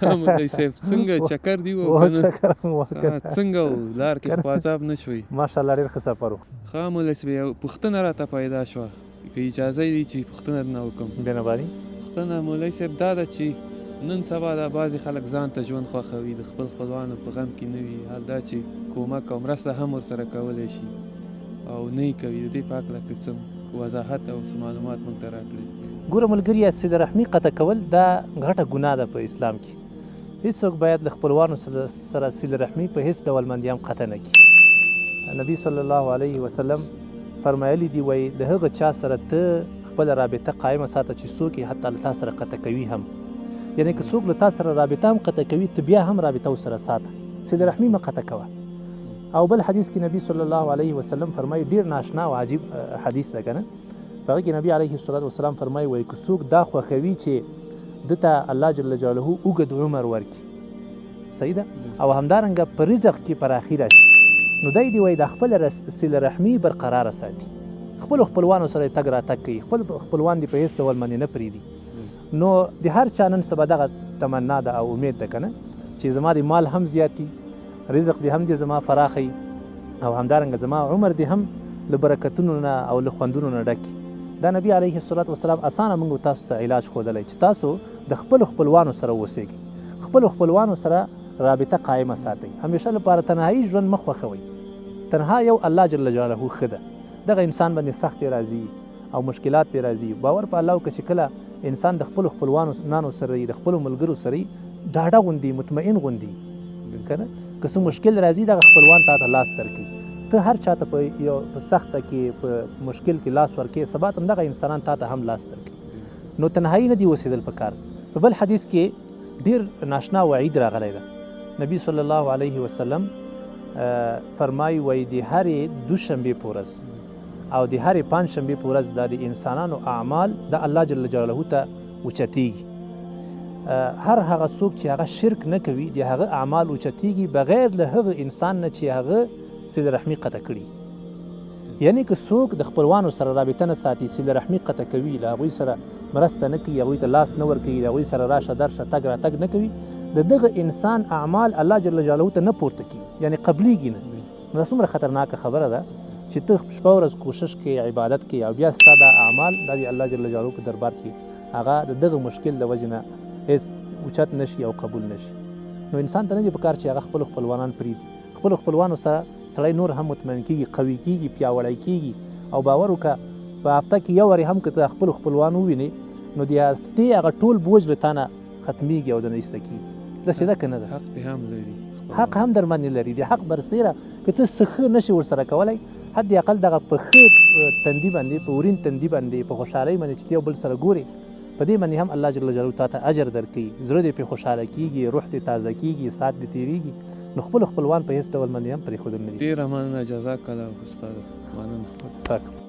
مولوي صاحب څنګه چکر دی و چکر وکړ څنګه و لار کې خو عذاب نه شوي؟ ماشاءالله ډېر ښه سفر و. ښه مولوي صاحب یو پوښتنه راته پیدا شوه که اجازه وي چې پوښتنه درنه وکړم. بېنباري پوښتنه مولوي صاحب دا ده چې نن سبا دا بعضې خلک ځان ته ژوند خوښوي د خپل خپلوانو په غم کې نه وي، حال دا چې کومک او مرسته هم ورسره کولی شي او نه یې کوي. د دې په هکله که څه وضاحت او څه معلومات موږ ته راکړي. ګوره ملګري، صله رحمي قطع کول دا غټه ګناه ده په اسلام کې. هیڅوک باید له خپلوانو سره صله رحمي په هیڅ ډول باندې هم قطع نه کړي. نبي صلی الله علیه وسلم فرمایلی دی وایي د هغه چا سره ته خپله رابطه قایمه ساته چې څوک یې حتی له تا سره قطع کوي هم، یعنی که څوک له تا سره رابطه هم قطع کوي ته بیا هم رابطه ورسره ساته، صله رحمي مه قطع کوه. او بل حدیث کې نبی صلی الله علیه وسلم فرمایي، ډېر ناشنا او عجیب حدیث ده که نه، په هغه کې نبی علیه الصلاة والسلام فرمایي وایي که څوک دا خوښوي چې ده ته الله جل جلاله اوږد عمر ورکړي، صحیح ده، او همدارنګه په رزق کې پراخي راشي، نو دی دی وایي دا خپله صله رحمي برقراره ساتي، خپلو خپلوانو سره یې تګ راتګ کوي، خپل خپلوان دې په هېڅ ډول باندې نه پرېږدي. نو د هر چا نن سبا دغه تمنا ده او امید ده که نه چې زما د مال هم زیاتي، رزق دې هم دې زما پراخی، او همدارنګه زما عمر دې هم له برکتونو نه او له خوندونو نه ډک. دا نبی علیه الصلاة والسلام اسانه موږ تاسو ته علاج ښودلی چې تاسو د خپلو خپلوانو سره اوسېږئ، خپلو خپلوانو سره رابطه قایمه ساتئ، همیشه لپاره تنهایي ژوند مه خوښوئ. تنها یو الله جل جلاله ښه ده، دغه انسان باندې سختې راځي او مشکلات پرې راځي، باور په الله وکړه چې کله انسان د خپلو خپلوانو سره د خپلو ملګرو سره ډاډه غوندي مطمئن غوندي که نه، که څه مشکل راځي دغه خپلوان تا ته لاس درکوي. ته هر چاته په سخته کې په مشکل کې لاس ورکوې، سبا ته دغه انسانان تا ته هم لاس درکوي. نو تنهایي نه دي اوسېدل پکار. په بل حدیث کې ډېر ناشنا وعید راغلی ده. نبی صلی الله علیه وسلم فرمایي وایي د هرې دوشنبې په ورځ او د هرې پنجشنبې په ورځ دا د انسانانو اعمال د الله جل جلاله ته اوچتېږي. هر هغه څوک چې هغه شرک نه کوي د هغه اعمال اوچتېږي بغیر له هغه انسان نه چې هغه صله رحمي قطع کړي. یعنی که څوک د خپلوانو سره رابطه نه ساتي، صله رحمي قطع کوي، له هغوی سره مرسته نه کوي، هغوی ته لاس نه ورکوي، د هغوی سره راشه درشه تګ راتګ نه کوي، د دغه انسان اعمال الله جل جلاله ته نه پورته کېږي، یعنی قبلیږي نه. نو دا څومره خطرناکه خبره ده چې ته شپه ورځ کوشش کوې، عبادت کوې، او بیا ستا دا اعمال دا د الله جل جلاله په دربار کې هغه د دغه مشکل د وجې نه هېڅ اوچت نشي او قبول نشي. نو انسان ته نه دي پکار چې هغه خپلو خپلوانان پرېږدي. خپلو خپلوانو سره سړی نور هم مطمئن کېږي، قوي کېږي، پیاوړی کېږي. او باور وکړه په هفته کې یو وارې هم که ته خپلو خپلوان ووینې نو د هفتې هغه ټول بوج له تا نه ختمیږي او د نه ایسته کېږي. داسې ده که نه ده؟ حق پې هم لري، حق هم در باندې لري. د حق برسیره که ته څه ښه نشي ورسره کولی، حد اقل دغه په ښه تندي باندې، په ورین تندي باندې، په خوشحالۍ باندې چې ته یو بل سره ګورې، په دې باندې هم الله جل جلاله تا ته اجر درکوي، زړه دې پرې خوشحاله کېږي، روح دې تازه کېږي، ساعت دې تېرېږي. نو خپلو خپلوان په هېڅ ډول باندې هم پرېښودل نه دي. ډېره مننه، جزاک الله استاد، مننه.